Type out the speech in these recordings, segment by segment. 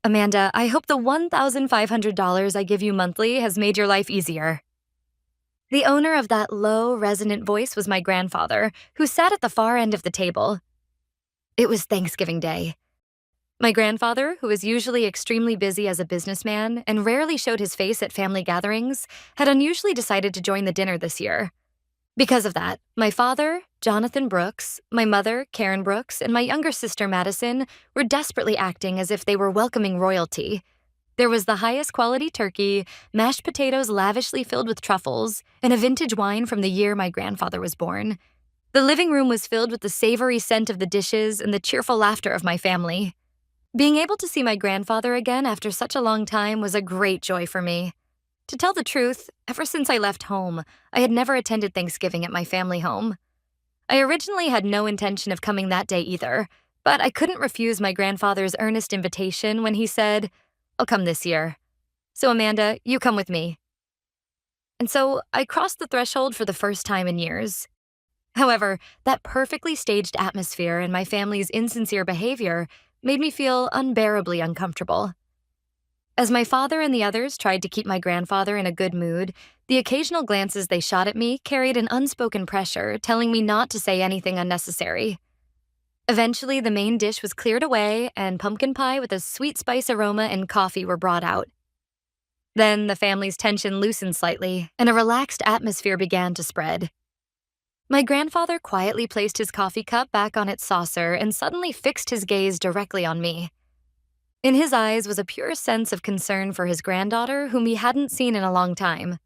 Amanda, I hope the $1,500 I give you monthly has made your life easier. The owner of that low, resonant voice was my grandfather, who sat at the far end of the table. It was Thanksgiving Day. My grandfather, who was usually extremely busy as a businessman and rarely showed his face at family gatherings, had unusually decided to join the dinner this year. Because of that, my father, Jonathan Brooks, my mother, Karen Brooks, and my younger sister, Madison, were desperately acting as if they were welcoming royalty. There was the highest quality turkey, mashed potatoes lavishly filled with truffles, and a vintage wine from the year my grandfather was born. The living room was filled with the savory scent of the dishes and the cheerful laughter of my family. Being able to see my grandfather again after such a long time was a great joy for me. To tell the truth, ever since I left home, I had never attended Thanksgiving at my family home. I originally had no intention of coming that day either, but I couldn't refuse my grandfather's earnest invitation when he said, "I'll come this year. So Amanda, you come with me." And so I crossed the threshold for the first time in years. However, that perfectly staged atmosphere and my family's insincere behavior made me feel unbearably uncomfortable. As my father and the others tried to keep my grandfather in a good mood, the occasional glances they shot at me carried an unspoken pressure telling me not to say anything unnecessary. Eventually, the main dish was cleared away and pumpkin pie with a sweet spice aroma and coffee were brought out. Then the family's tension loosened slightly and a relaxed atmosphere began to spread. My grandfather quietly placed his coffee cup back on its saucer and suddenly fixed his gaze directly on me. In his eyes was a pure sense of concern for his granddaughter, whom he hadn't seen in a long time.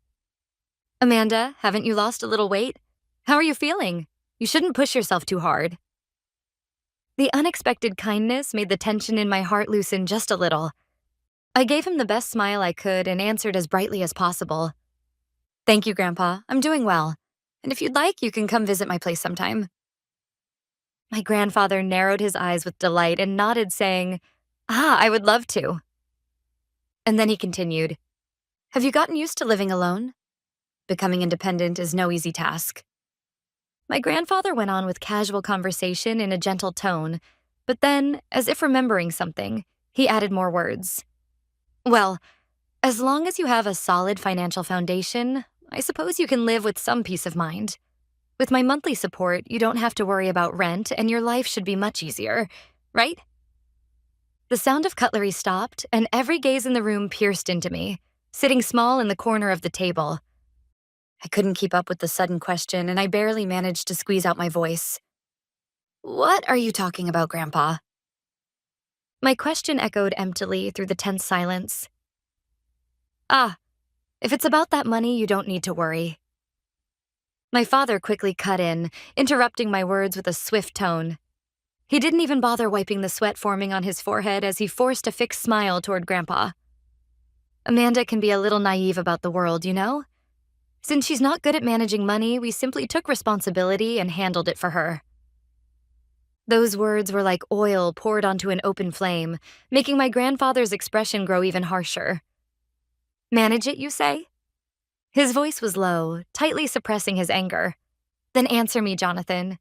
"Amanda, haven't you lost a little weight? How are you feeling? You shouldn't push yourself too hard." The unexpected kindness made the tension in my heart loosen just a little. I gave him the best smile I could and answered as brightly as possible. "Thank you, Grandpa. I'm doing well. And if you'd like, you can come visit my place sometime." My grandfather narrowed his eyes with delight and nodded, saying, I would love to." And then he continued, "Have you gotten used to living alone? Becoming independent is no easy task." My grandfather went on with casual conversation in a gentle tone, but then, as if remembering something, he added more words. "Well, as long as you have a solid financial foundation, I suppose you can live with some peace of mind. With my monthly support, you don't have to worry about rent and your life should be much easier, right?" The sound of cutlery stopped, and every gaze in the room pierced into me, sitting small in the corner of the table. I couldn't keep up with the sudden question, and I barely managed to squeeze out my voice. "What are you talking about, Grandpa?" My question echoed emptily through the tense silence. If it's about that money, you don't need to worry." My father quickly cut in, interrupting my words with a swift tone. He didn't even bother wiping the sweat forming on his forehead as he forced a fixed smile toward Grandpa. "Amanda can be a little naive about the world, you know? Since she's not good at managing money, we simply took responsibility and handled it for her." Those words were like oil poured onto an open flame, making my grandfather's expression grow even harsher. "Manage it, you say?" His voice was low, tightly suppressing his anger. "Then answer me, Jonathan.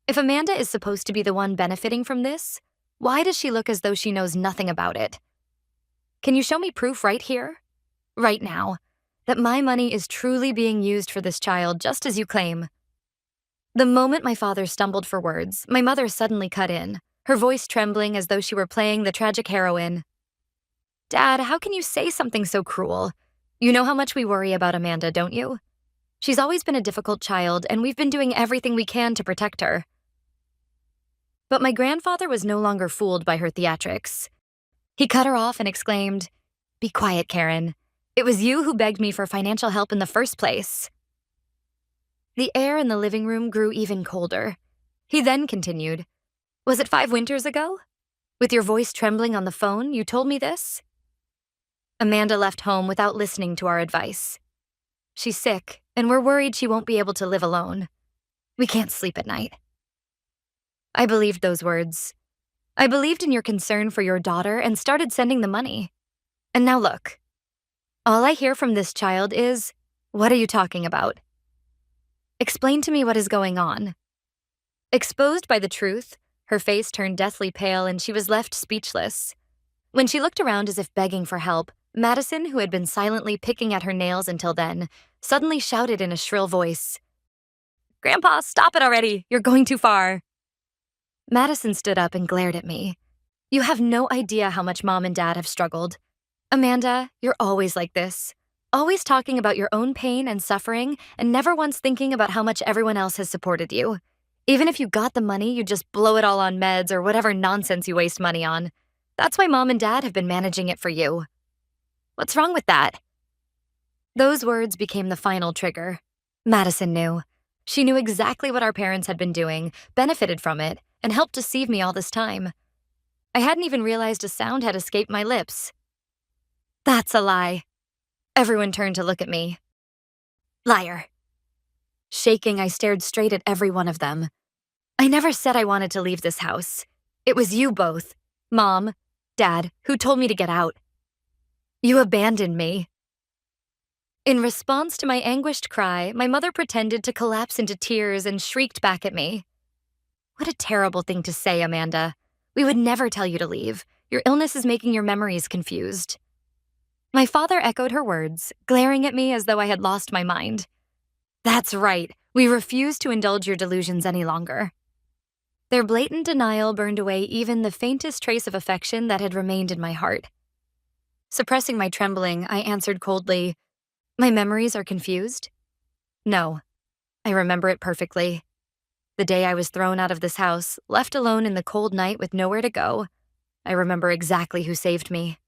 If Amanda is supposed to be the one benefiting from this, why does she look as though she knows nothing about it? Can you show me proof right here, right now, that my money is truly being used for this child just as you claim?" The moment my father stumbled for words, my mother suddenly cut in, her voice trembling as though she were playing the tragic heroine. "Dad, how can you say something so cruel? You know how much we worry about Amanda, don't you? She's always been a difficult child, and we've been doing everything we can to protect her." But my grandfather was no longer fooled by her theatrics. He cut her off and exclaimed, "Be quiet, Karen. It was you who begged me for financial help in the first place." The air in the living room grew even colder. He then continued, "Was it 5 winters ago? With your voice trembling on the phone, you told me this?" Amanda left home without listening to our advice. "She's sick, and we're worried she won't be able to live alone. We can't sleep at night." I believed those words. I believed in your concern for your daughter and started sending the money. And now look. All I hear from this child is, "What are you talking about?" Explain to me what is going on. Exposed by the truth, her face turned deathly pale and she was left speechless. When she looked around as if begging for help, Madison, who had been silently picking at her nails until then, suddenly shouted in a shrill voice, "Grandpa, stop it already! You're going too far!" Madison stood up and glared at me. "You have no idea how much Mom and Dad have struggled. Amanda, you're always like this. Always talking about your own pain and suffering and never once thinking about how much everyone else has supported you. Even if you got the money, you just blow it all on meds or whatever nonsense you waste money on. That's why Mom and Dad have been managing it for you. What's wrong with that?" Those words became the final trigger. Madison knew. She knew exactly what our parents had been doing, benefited from it, and helped deceive me all this time. I hadn't even realized a sound had escaped my lips. "That's a lie." Everyone turned to look at me. "Liar." Shaking, I stared straight at every one of them. "I never said I wanted to leave this house. It was you both, Mom, Dad, who told me to get out. You abandoned me." In response to my anguished cry, my mother pretended to collapse into tears and shrieked back at me. "What a terrible thing to say, Amanda. We would never tell you to leave. Your illness is making your memories confused." My father echoed her words, glaring at me as though I had lost my mind. "That's right. We refuse to indulge your delusions any longer." Their blatant denial burned away even the faintest trace of affection that had remained in my heart. Suppressing my trembling, I answered coldly, "My memories are confused? No, I remember it perfectly. The day I was thrown out of this house, left alone in the cold night with nowhere to go, I remember exactly who saved me."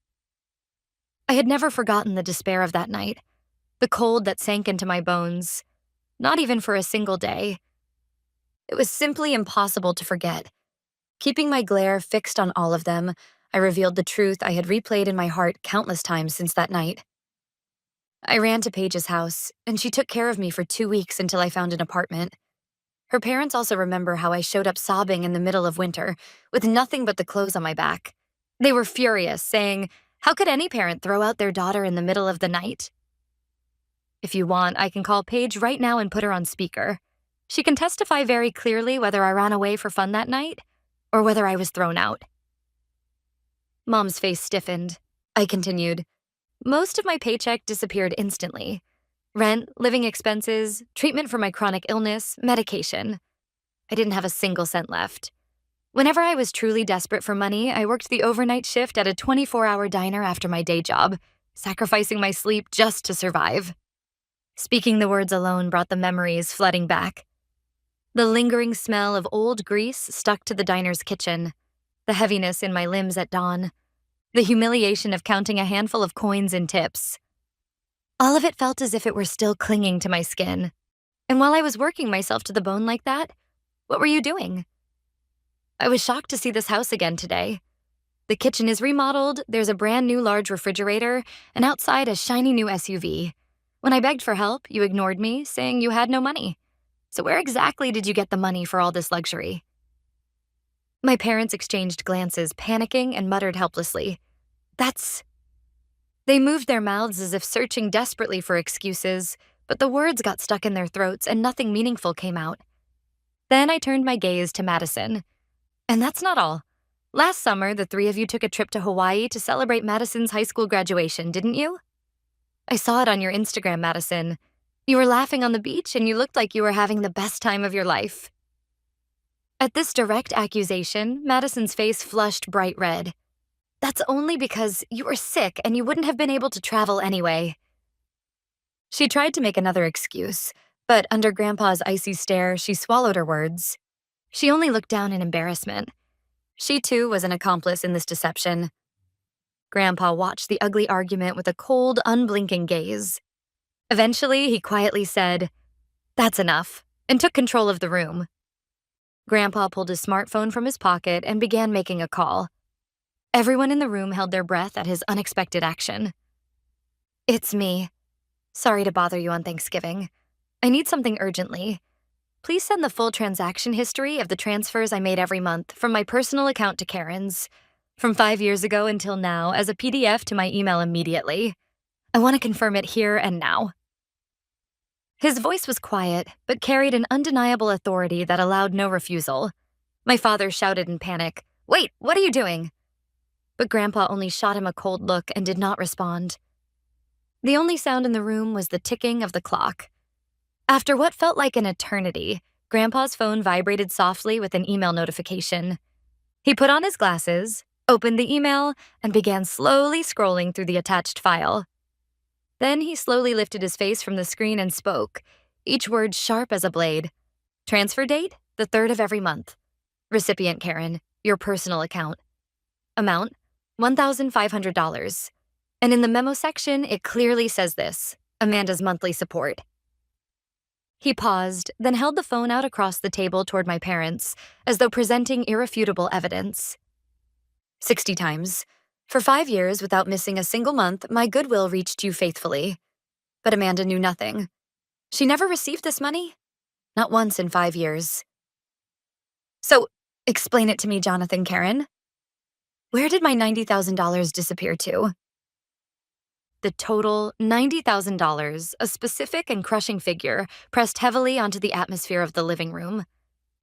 I had never forgotten the despair of that night, the cold that sank into my bones, not even for a single day. It was simply impossible to forget. Keeping my glare fixed on all of them, I revealed the truth I had replayed in my heart countless times since that night. I ran to Paige's house, and she took care of me for 2 weeks until I found an apartment. Her parents also remember how I showed up sobbing in the middle of winter, with nothing but the clothes on my back. They were furious, saying, "How could any parent throw out their daughter in the middle of the night?" If you want, I can call Paige right now and put her on speaker. She can testify very clearly whether I ran away for fun that night, or whether I was thrown out. Mom's face stiffened. I continued, "Most of my paycheck disappeared instantly. Rent, living expenses, treatment for my chronic illness, medication. I didn't have a single cent left. Whenever I was truly desperate for money, I worked the overnight shift at a 24-hour diner after my day job, sacrificing my sleep just to survive." Speaking the words alone brought the memories flooding back. The lingering smell of old grease stuck to the diner's kitchen, the heaviness in my limbs at dawn, the humiliation of counting a handful of coins and tips. All of it felt as if it were still clinging to my skin. And while I was working myself to the bone like that, what were you doing? I was shocked to see this house again today. The kitchen is remodeled, there's a brand new large refrigerator, and outside a shiny new SUV. When I begged for help, you ignored me, saying you had no money. So where exactly did you get the money for all this luxury? My parents exchanged glances, panicking, and muttered helplessly, They moved their mouths as if searching desperately for excuses, but the words got stuck in their throats and nothing meaningful came out. Then I turned my gaze to Madison. "And that's not all. Last summer, the three of you took a trip to Hawaii to celebrate Madison's high school graduation, didn't you? I saw it on your Instagram, Madison. You were laughing on the beach and you looked like you were having the best time of your life." At this direct accusation, Madison's face flushed bright red. "That's only because you were sick and you wouldn't have been able to travel anyway." She tried to make another excuse, but under Grandpa's icy stare, she swallowed her words. She only looked down in embarrassment. She too was an accomplice in this deception. Grandpa watched the ugly argument with a cold, unblinking gaze. Eventually, he quietly said, "That's enough," and took control of the room. Grandpa pulled his smartphone from his pocket and began making a call. Everyone in the room held their breath at his unexpected action. "It's me. Sorry to bother you on Thanksgiving. I need something urgently. Please send the full transaction history of the transfers I made every month from my personal account to Karen's, from 5 years ago until now, as a PDF to my email immediately. I want to confirm it here and now." His voice was quiet, but carried an undeniable authority that allowed no refusal. My father shouted in panic, "Wait, what are you doing?" but Grandpa only shot him a cold look and did not respond. The only sound in the room was the ticking of the clock. After what felt like an eternity, Grandpa's phone vibrated softly with an email notification. He put on his glasses, opened the email, and began slowly scrolling through the attached file. Then he slowly lifted his face from the screen and spoke, each word sharp as a blade. Transfer date, the 3rd of every month. Recipient Karen, your personal account. Amount, $1,500. And in the memo section, it clearly says this, Amanda's monthly support. He paused, then held the phone out across the table toward my parents, as though presenting irrefutable evidence. 60 times. For 5 years, without missing a single month, my goodwill reached you faithfully. But Amanda knew nothing. She never received this money? Not once in 5 years. So, explain it to me, Jonathan Karen. Where did my $90,000 disappear to? The total, $90,000, a specific and crushing figure, pressed heavily onto the atmosphere of the living room.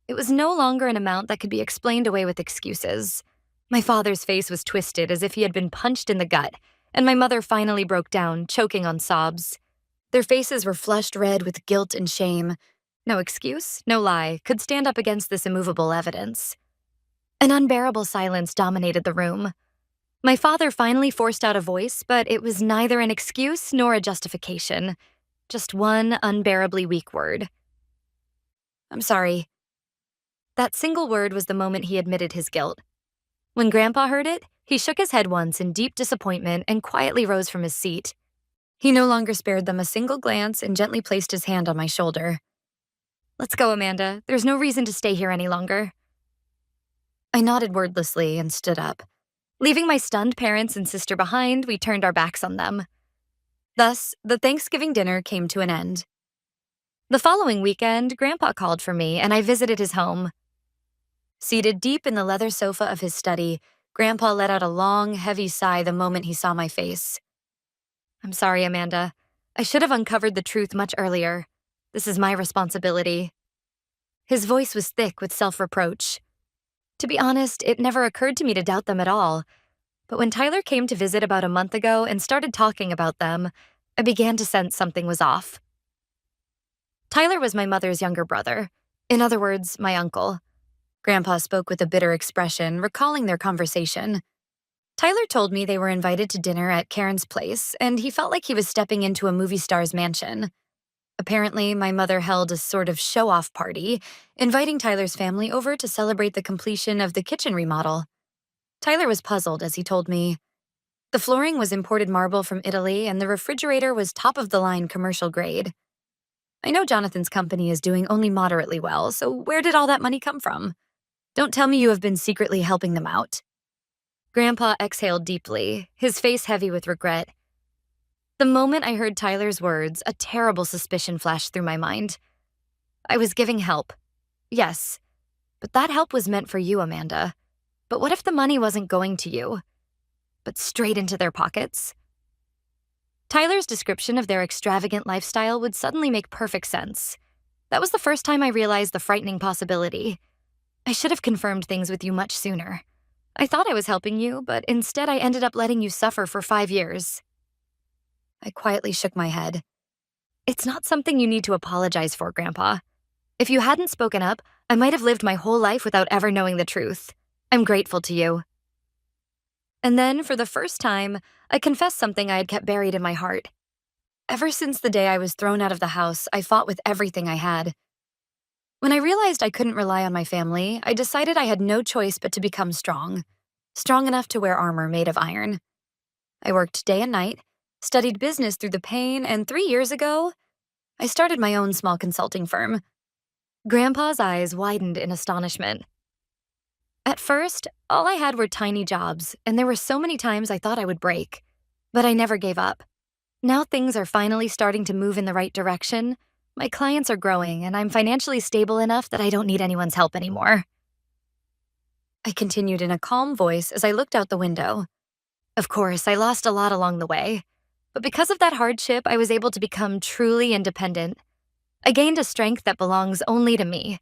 It was no longer an amount that could be explained away with excuses. My father's face was twisted as if he had been punched in the gut, and my mother finally broke down, choking on sobs. Their faces were flushed red with guilt and shame. No excuse, no lie, could stand up against this immovable evidence. An unbearable silence dominated the room. My father finally forced out a voice, but it was neither an excuse nor a justification. Just one unbearably weak word. I'm sorry. That single word was the moment he admitted his guilt. When Grandpa heard it, he shook his head once in deep disappointment and quietly rose from his seat. He no longer spared them a single glance and gently placed his hand on my shoulder. Let's go, Amanda. There's no reason to stay here any longer. I nodded wordlessly and stood up. Leaving my stunned parents and sister behind, we turned our backs on them. Thus, the Thanksgiving dinner came to an end. The following weekend, Grandpa called for me, and I visited his home. Seated deep in the leather sofa of his study, Grandpa let out a long, heavy sigh the moment he saw my face. I'm sorry, Amanda. I should have uncovered the truth much earlier. This is my responsibility. His voice was thick with self-reproach. To be honest, it never occurred to me to doubt them at all. But when Tyler came to visit about a month ago and started talking about them, I began to sense something was off. Tyler was my mother's younger brother. In other words, my uncle. Grandpa spoke with a bitter expression, recalling their conversation. Tyler told me they were invited to dinner at Karen's place, and he felt like he was stepping into a movie star's mansion. Apparently, my mother held a sort of show-off party, inviting Tyler's family over to celebrate the completion of the kitchen remodel. Tyler was puzzled as he told me, the flooring was imported marble from Italy and the refrigerator was top-of-the-line commercial grade. I know Jonathan's company is doing only moderately well, so where did all that money come from? Don't tell me you have been secretly helping them out. Grandpa exhaled deeply, his face heavy with regret. The moment I heard Tyler's words, a terrible suspicion flashed through my mind. I was giving help. Yes, but that help was meant for you, Amanda. But what if the money wasn't going to you, but straight into their pockets? Tyler's description of their extravagant lifestyle would suddenly make perfect sense. That was the first time I realized the frightening possibility. I should have confirmed things with you much sooner. I thought I was helping you, but instead I ended up letting you suffer for 5 years. I quietly shook my head. It's not something you need to apologize for, Grandpa. If you hadn't spoken up, I might have lived my whole life without ever knowing the truth. I'm grateful to you. And then, for the first time, I confessed something I had kept buried in my heart. Ever since the day I was thrown out of the house, I fought with everything I had. When I realized I couldn't rely on my family, I decided I had no choice but to become strong. Strong enough to wear armor made of iron. I worked day and night, studied business through the pain, and 3 years ago, I started my own small consulting firm. Grandpa's eyes widened in astonishment. At first, all I had were tiny jobs, and there were so many times I thought I would break. But I never gave up. Now things are finally starting to move in the right direction. My clients are growing, and I'm financially stable enough that I don't need anyone's help anymore. I continued in a calm voice as I looked out the window. Of course, I lost a lot along the way. But because of that hardship, I was able to become truly independent. I gained a strength that belongs only to me,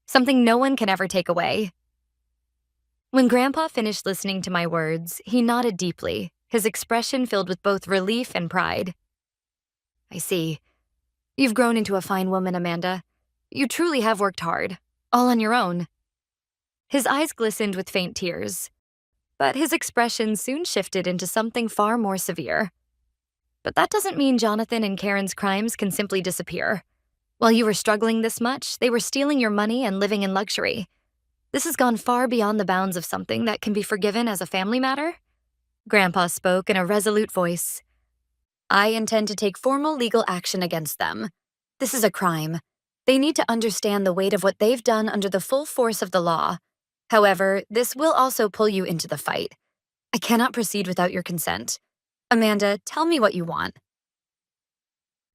something no one can ever take away. When Grandpa finished listening to my words, he nodded deeply, his expression filled with both relief and pride. I see. You've grown into a fine woman, Amanda. You truly have worked hard, all on your own. His eyes glistened with faint tears, but his expression soon shifted into something far more severe. But that doesn't mean Jonathan and Karen's crimes can simply disappear. While you were struggling this much, they were stealing your money and living in luxury. This has gone far beyond the bounds of something that can be forgiven as a family matter. Grandpa spoke in a resolute voice. I intend to take formal legal action against them. This is a crime. They need to understand the weight of what they've done under the full force of the law. However, this will also pull you into the fight. I cannot proceed without your consent. Amanda, tell me what you want.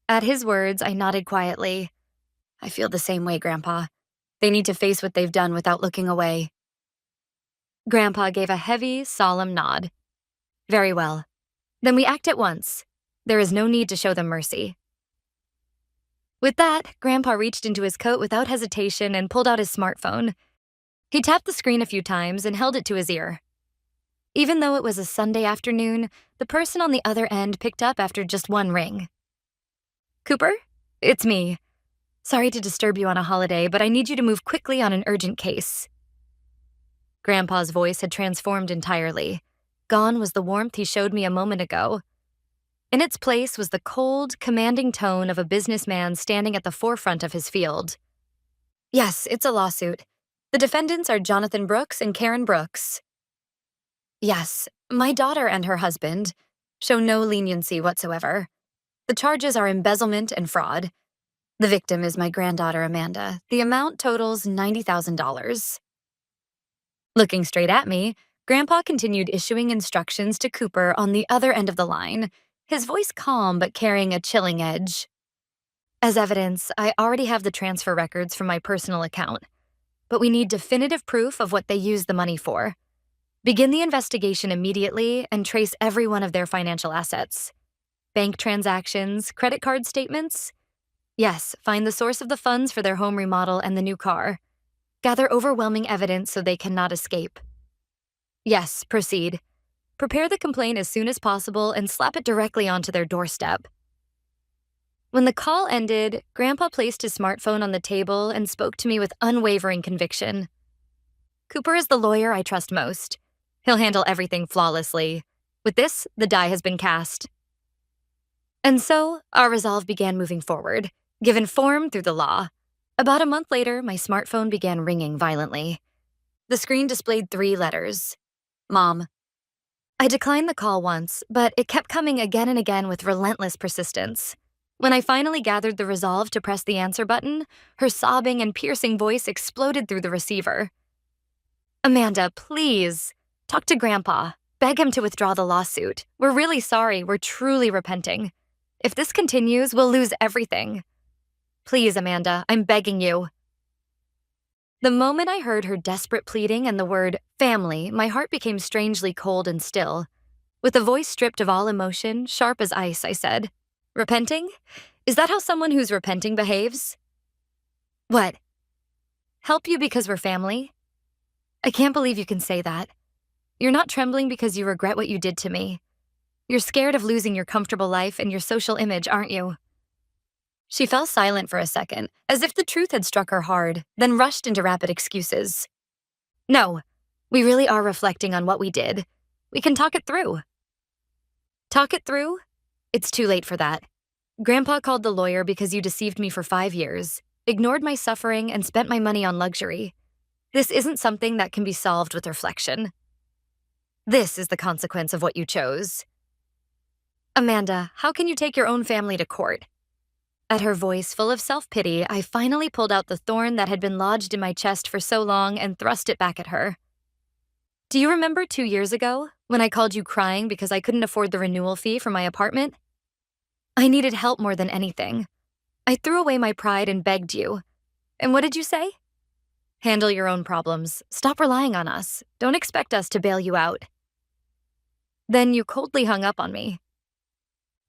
At his words, I nodded quietly. I feel the same way, Grandpa. They need to face what they've done without looking away. Grandpa gave a heavy, solemn nod. Very well. Then we act at once. There is no need to show them mercy. With that, Grandpa reached into his coat without hesitation and pulled out his smartphone. He tapped the screen a few times and held it to his ear. Even though it was a Sunday afternoon, the person on the other end picked up after just one ring. Cooper? It's me. Sorry to disturb you on a holiday, but I need you to move quickly on an urgent case. Grandpa's voice had transformed entirely. Gone was the warmth he showed me a moment ago. In its place was the cold, commanding tone of a businessman standing at the forefront of his field. Yes, it's a lawsuit. The defendants are Jonathan Brooks and Karen Brooks. Yes, my daughter and her husband show no leniency whatsoever. The charges are embezzlement and fraud. The victim is my granddaughter, Amanda. The amount totals $90,000. Looking straight at me, Grandpa continued issuing instructions to Cooper on the other end of the line, his voice calm but carrying a chilling edge. As evidence, I already have the transfer records from my personal account, but we need definitive proof of what they used the money for. Begin the investigation immediately and trace every one of their financial assets. Bank transactions, credit card statements. Yes, find the source of the funds for their home remodel and the new car. Gather overwhelming evidence so they cannot escape. Yes, proceed. Prepare the complaint as soon as possible and slap it directly onto their doorstep. When the call ended, Grandpa placed his smartphone on the table and spoke to me with unwavering conviction. Cooper is the lawyer I trust most. He'll handle everything flawlessly. With this, the die has been cast. And so, our resolve began moving forward, given form through the law. About a month later, my smartphone began ringing violently. The screen displayed 3 letters. Mom. I declined the call once, but it kept coming again and again with relentless persistence. When I finally gathered the resolve to press the answer button, her sobbing and piercing voice exploded through the receiver. Amanda, please. Talk to Grandpa. Beg him to withdraw the lawsuit. We're really sorry. We're truly repenting. If this continues, we'll lose everything. Please, Amanda, I'm begging you. The moment I heard her desperate pleading and the word family, my heart became strangely cold and still. With a voice stripped of all emotion, sharp as ice, I said, Repenting? Is that how someone who's repenting behaves? What? Help you because we're family? I can't believe you can say that. You're not trembling because you regret what you did to me. You're scared of losing your comfortable life and your social image, aren't you? She fell silent for a second, as if the truth had struck her hard, then rushed into rapid excuses. No, we really are reflecting on what we did. We can talk it through. Talk it through? It's too late for that. Grandpa called the lawyer because you deceived me for 5 years, ignored my suffering, and spent my money on luxury. This isn't something that can be solved with reflection. This is the consequence of what you chose. Amanda, how can you take your own family to court? At her voice full of self-pity, I finally pulled out the thorn that had been lodged in my chest for so long and thrust it back at her. Do you remember 2 years ago, when I called you crying because I couldn't afford the renewal fee for my apartment? I needed help more than anything. I threw away my pride and begged you. And what did you say? Handle your own problems. Stop relying on us. Don't expect us to bail you out. Then you coldly hung up on me.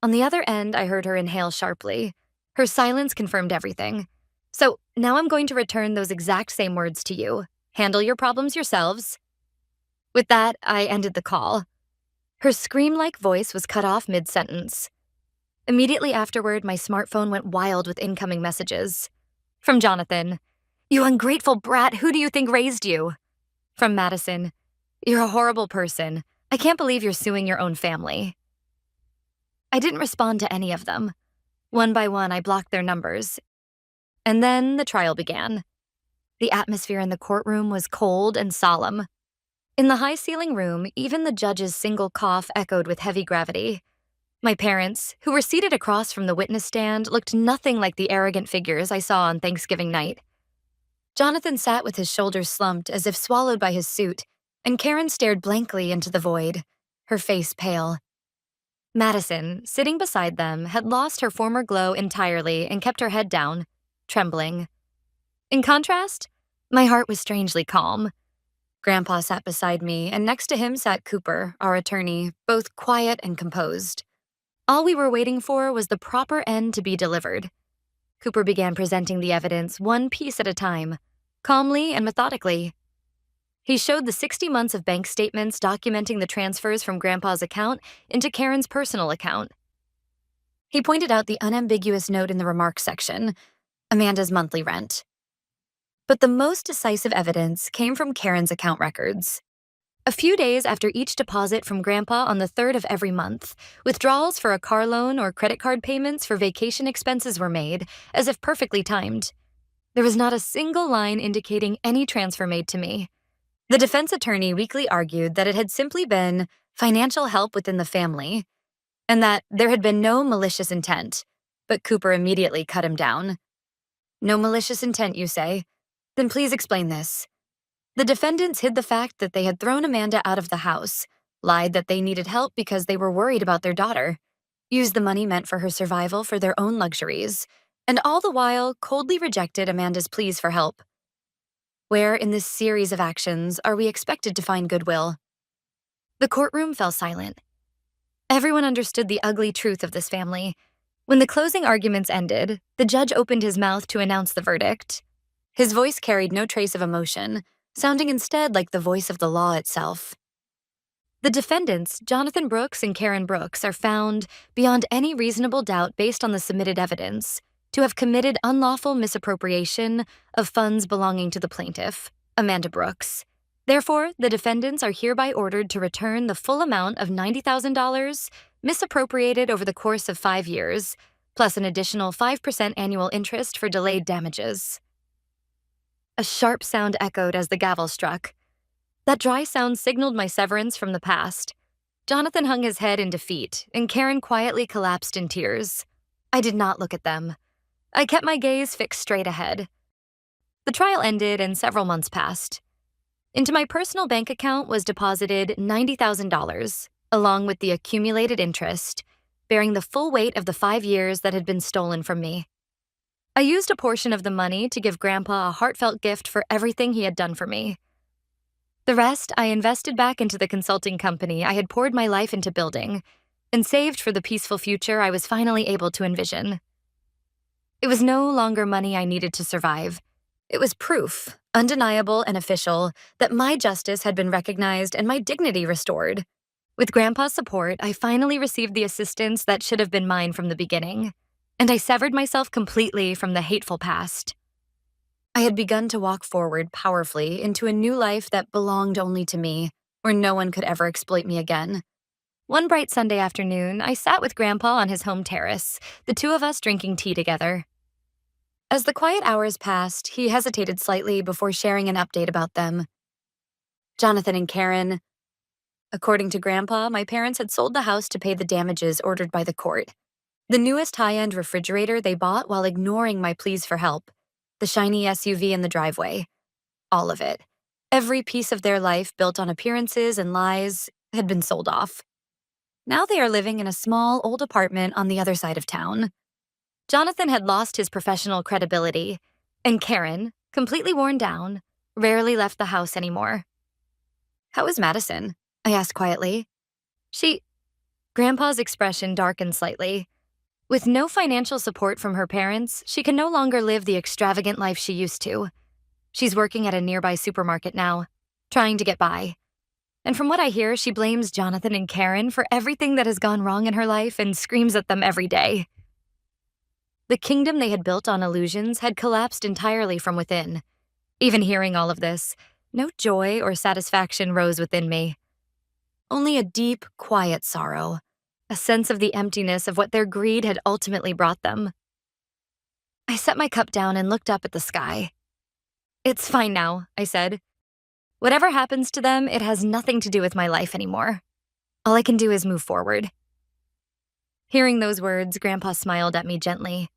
On the other end, I heard her inhale sharply. Her silence confirmed everything. So now I'm going to return those exact same words to you. Handle your problems yourselves. With that, I ended the call. Her scream-like voice was cut off mid-sentence. Immediately afterward, my smartphone went wild with incoming messages. From Jonathan, "You ungrateful brat, who do you think raised you?" From Madison, "You're a horrible person. I can't believe you're suing your own family." I didn't respond to any of them. One by one, I blocked their numbers. And then the trial began. The atmosphere in the courtroom was cold and solemn. In the high-ceiling room, even the judge's single cough echoed with heavy gravity. My parents, who were seated across from the witness stand, looked nothing like the arrogant figures I saw on Thanksgiving night. Jonathan sat with his shoulders slumped as if swallowed by his suit, and Karen stared blankly into the void, her face pale. Madison, sitting beside them, had lost her former glow entirely and kept her head down, trembling. In contrast, my heart was strangely calm. Grandpa sat beside me, and next to him sat Cooper, our attorney, both quiet and composed. All we were waiting for was the proper end to be delivered. Cooper began presenting the evidence one piece at a time, calmly and methodically. He showed the 60 months of bank statements documenting the transfers from Grandpa's account into Karen's personal account. He pointed out the unambiguous note in the remarks section, Amanda's monthly rent. But the most decisive evidence came from Karen's account records. A few days after each deposit from Grandpa on the 3rd of every month, withdrawals for a car loan or credit card payments for vacation expenses were made, as if perfectly timed. There was not a single line indicating any transfer made to me. The defense attorney weakly argued that it had simply been financial help within the family, and that there had been no malicious intent, but Cooper immediately cut him down. "No malicious intent, you say? Then please explain this." The defendants hid the fact that they had thrown Amanda out of the house, lied that they needed help because they were worried about their daughter, used the money meant for her survival for their own luxuries, and all the while coldly rejected Amanda's pleas for help. Where in this series of actions are we expected to find goodwill? The courtroom fell silent. Everyone understood the ugly truth of this family. When the closing arguments ended, the judge opened his mouth to announce the verdict. His voice carried no trace of emotion, sounding instead like the voice of the law itself. The defendants, Jonathan Brooks and Karen Brooks, are found, beyond any reasonable doubt based on the submitted evidence, to have committed unlawful misappropriation of funds belonging to the plaintiff, Amanda Brooks. Therefore, the defendants are hereby ordered to return the full amount of $90,000 misappropriated over the course of 5 years, plus an additional 5% annual interest for delayed damages. A sharp sound echoed as the gavel struck. That dry sound signaled my severance from the past. Jonathan hung his head in defeat, and Karen quietly collapsed in tears. I did not look at them. I kept my gaze fixed straight ahead. The trial ended and several months passed. Into my personal bank account was deposited $90,000, along with the accumulated interest, bearing the full weight of the 5 years that had been stolen from me. I used a portion of the money to give Grandpa a heartfelt gift for everything he had done for me. The rest I invested back into the consulting company I had poured my life into building, and saved for the peaceful future I was finally able to envision. It was no longer money I needed to survive. It was proof, undeniable and official, that my justice had been recognized and my dignity restored. With Grandpa's support, I finally received the assistance that should have been mine from the beginning, and I severed myself completely from the hateful past. I had begun to walk forward powerfully into a new life that belonged only to me, where no one could ever exploit me again. One bright Sunday afternoon, I sat with Grandpa on his home terrace, the two of us drinking tea together. As the quiet hours passed, he hesitated slightly before sharing an update about them. Jonathan and Karen. According to Grandpa, my parents had sold the house to pay the damages ordered by the court. The newest high-end refrigerator they bought while ignoring my pleas for help. The shiny SUV in the driveway. All of it. Every piece of their life built on appearances and lies had been sold off. Now they are living in a small, old apartment on the other side of town. Jonathan had lost his professional credibility, and Karen, completely worn down, rarely left the house anymore. "How is Madison?" I asked quietly. Grandpa's expression darkened slightly. With no financial support from her parents, she can no longer live the extravagant life she used to. She's working at a nearby supermarket now, trying to get by. And from what I hear, she blames Jonathan and Karen for everything that has gone wrong in her life and screams at them every day. The kingdom they had built on illusions had collapsed entirely from within. Even hearing all of this, no joy or satisfaction rose within me. Only a deep, quiet sorrow, a sense of the emptiness of what their greed had ultimately brought them. I set my cup down and looked up at the sky. "It's fine now," I said. "Whatever happens to them, it has nothing to do with my life anymore. All I can do is move forward." Hearing those words, Grandpa smiled at me gently.